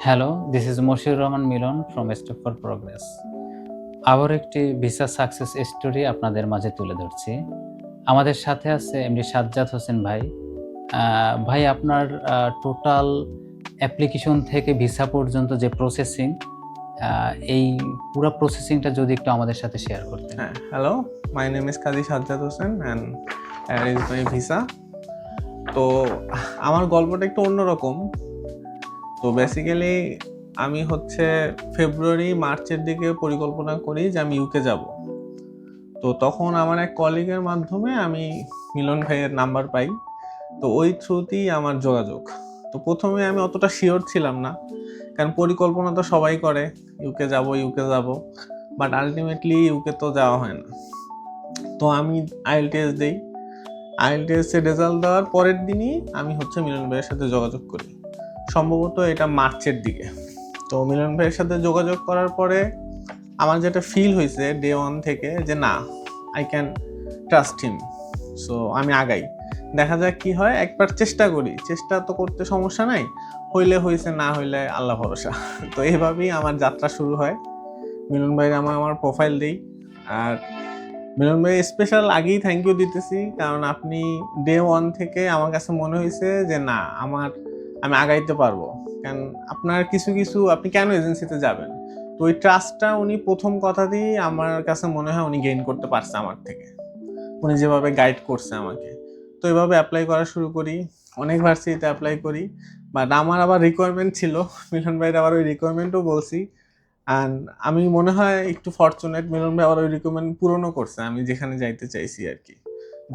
Hello, this is Moshiur Rahman Milon from step for progress. আবার একটি visa success story আপনাদের মাঝে তুলে ধরছি। আমাদের সাথে আছে এমডি সাজ্জাদ হোসেন ভাই। ভাই আপনার টোটাল অ্যাপ্লিকেশন থেকে ভিসা পর্যন্ত যে প্রসেসিং, এই পুরা প্রসেসিংটা যদি একটু আমাদের সাথে শেয়ার করতেন। Hello, my name is Kazi Sajjad Hossain and is my visa. তো আমার গল্পটা একটু অন্যরকম। তো বেসিক্যালি আমি ফেব্রুয়ারি মার্চের দিকে পরিকল্পনা করি যে আমি ইউকে যাব। তো তখন আমার এক কলিগের মাধ্যমে আমি মিলন ভাইয়ের নাম্বার পাই। তো ওই থ্রুতেই আমার যোগাযোগ। তো প্রথমে আমি অতটা শিওর ছিলাম না, কারণ পরিকল্পনা তো সবাই করে ইউকে যাব, বাট আলটিমেটলি ইউকে তো যাওয়া হয় না। তো আমি আইএলটিএস দিই। আইএলটিএসের রেজাল্ট দেওয়ার পরের দিনই আমি মিলন ভাইয়ের সাথে যোগাযোগ করি। সম্ভবত এটা মার্চের দিকে। তো মিলন ভাইয়ের সাথে যোগাযোগ করার পরে আমার যেটা ফিল হয়েছে ডে 1 থেকে, যে না, I can trust him. So আমি আগাই, দেখা যাক কি হয়। একবার চেষ্টা করি, চেষ্টা তো করতে সমস্যা নাই, হইলে হয়েছে, না হইলে আল্লাহ ভরসা। তো এইভাবেই আমার যাত্রা শুরু হয়। মিলন ভাইয়ের আমার প্রোফাইল দিই। আর মিলন ভাই স্পেশাল আগেই থ্যাংক ইউ দিতেছি, কারণ আপনি ডে 1 থেকে আমার কাছে মনে হয়েছে যে না, আমি আগাইতে পারবো। কারণ আপনার কিছু আপনি কেন এজেন্সিতে যাবেন, তো ওই ট্রাস্টটা উনি প্রথম কথাতেই আমার কাছে মনে হয় উনি গেইন করতে পারছে আমার থেকে, উনি যেভাবে গাইড করছে আমাকে। তো এভাবে অ্যাপ্লাই করা শুরু করি, অনেক ভার্সিটিতে অ্যাপ্লাই করি। বাট আমার আবার রিকোয়ারমেন্ট ছিল, মিলন ভাইয়ের আবার ওই রিকোয়ারমেন্টও বলছি। অ্যান্ড আমি মনে হয় একটু ফরচুনেট, মিলন ভাই আবার ওই রিকমেন্ড পূরণও করছে আমি যেখানে যাইতে চাইছি আর কি,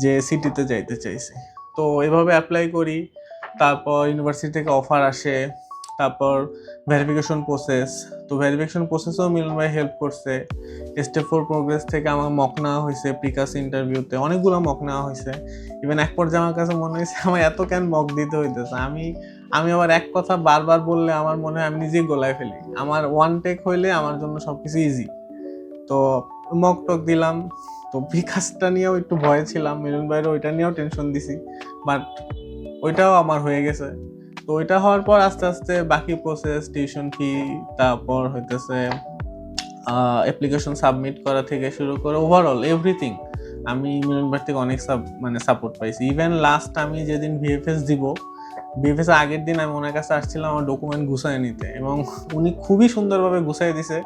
যে সিটিতে যাইতে চাইছি। তো এভাবে অ্যাপ্লাই করি। তারপর ইউনিভার্সিটি থেকে অফার আসে। তারপর ভেরিফিকেশন প্রসেস, তো ভেরিফিকেশন প্রসেসেও মিলন ভাই হেল্প করছে। স্টেপ 4 প্রোগ্রেস থেকে আমার মক নেওয়া হয়েছে, প্রিকাস ইন্টারভিউতে অনেকগুলো মক নেওয়া হয়েছে। ইভেন এক পর্যায়ে আমার কাছে মনে হয়েছে আমার এত কেন মক দিতে হইতেছে। আমি আবার এক কথা বারবার বললে আমার মনে হয় আমি নিজেই গোলায় ফেলি। আমার ওয়ান টেক হইলে আমার জন্য সবকিছু ইজি। তো মক টক দিলাম। তো বিকাশটা নিয়েও একটু ভয়ে ছিলাম, মিলন ভাইয়ের ওইটা নিয়েও টেনশন দিছি, বাট ওইটাও আমার হয়ে গেছে। তো ওইটা হওয়ার পর আস্তে আস্তে বাকি প্রসেস, টিউশন ফি, তারপর অ্যাপ্লিকেশন সাবমিট করা থেকে শুরু করে ওভারঅল এভরিথিং আমি মিলন ভাই থেকে অনেক সাপোর্ট পাইছি। ইভেন লাস্ট আমি যেদিন ভিএফএস দিব, ভিএফএস আগের দিন আমি ওনার কাছে আসছিলাম আমার ডকুমেন্ট গুছাই নিতে, এবং উনি খুবই সুন্দরভাবে গুছাই দিছে।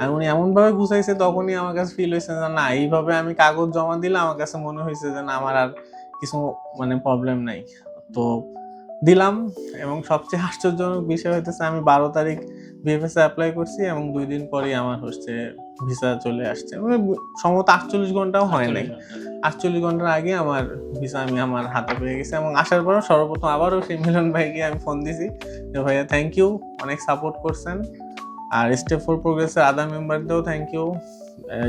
আর উনি এমনভাবে গুছাইছে, তখনই আমার কাছে ফিল হয়েছে যে না, এইভাবে আমি কাগজ জমা দিলে আমার কাছে মনে হয়েছে যে না, আমার আর কিছু প্রবলেম নাই। তো দিলাম, এবং সবচেয়ে আশ্চর্যজনক বিষয় হইতেছে আমি 12 তারিখ ভিএফএস অ্যাপ্লাই করছি এবং 2 দিন পরেই আমার ভিসা চলে আসছে। সম্ভবত 48 ঘন্টাও হয় নাই, 48 ঘন্টার আগে আমার ভিসা আমি আমার হাতে পেয়ে গেছি। এবং আসার পর সর্বপ্রথম আবারও সেই মিলন ভাইকে আমি ফোন দিছি যে ভাইয়া থ্যাংক ইউ, অনেক সাপোর্ট করছেন। আর স্টেপ 4 প্রোগ্রেসের আদার মেম্বারদেরও থ্যাংক ইউ,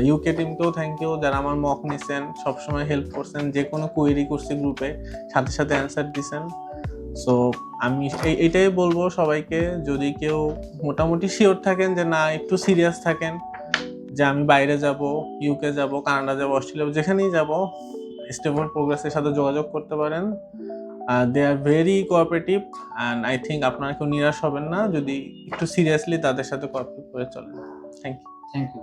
ইউকে টিমকেও থ্যাংক ইউ, যারা আমার মক নিছেন, সবসময় হেল্প করছেন, যে কোনো কোয়েরি করছি গ্রুপে সাথে সাথে অ্যান্সার দিছেন। সো আমি এইটাই বলবো সবাইকে, যদি কেউ মোটামুটি শিওর থাকেন যে না, একটু সিরিয়াস থাকেন যে আমি বাইরে যাব, ইউকে যাব, কানাডা যাব, অস্ট্রেলিয়া, যেখানেই যাব, স্টেপ 4 প্রোগ্রেসের সাথে যোগাযোগ করতে পারেন। They are very cooperative and I think আপনারা কেউ নিরাশ হবেন না যদি একটু সিরিয়াসলি তাদের সাথে কোঅপারেট করে চলেন। Thank you. Thank you.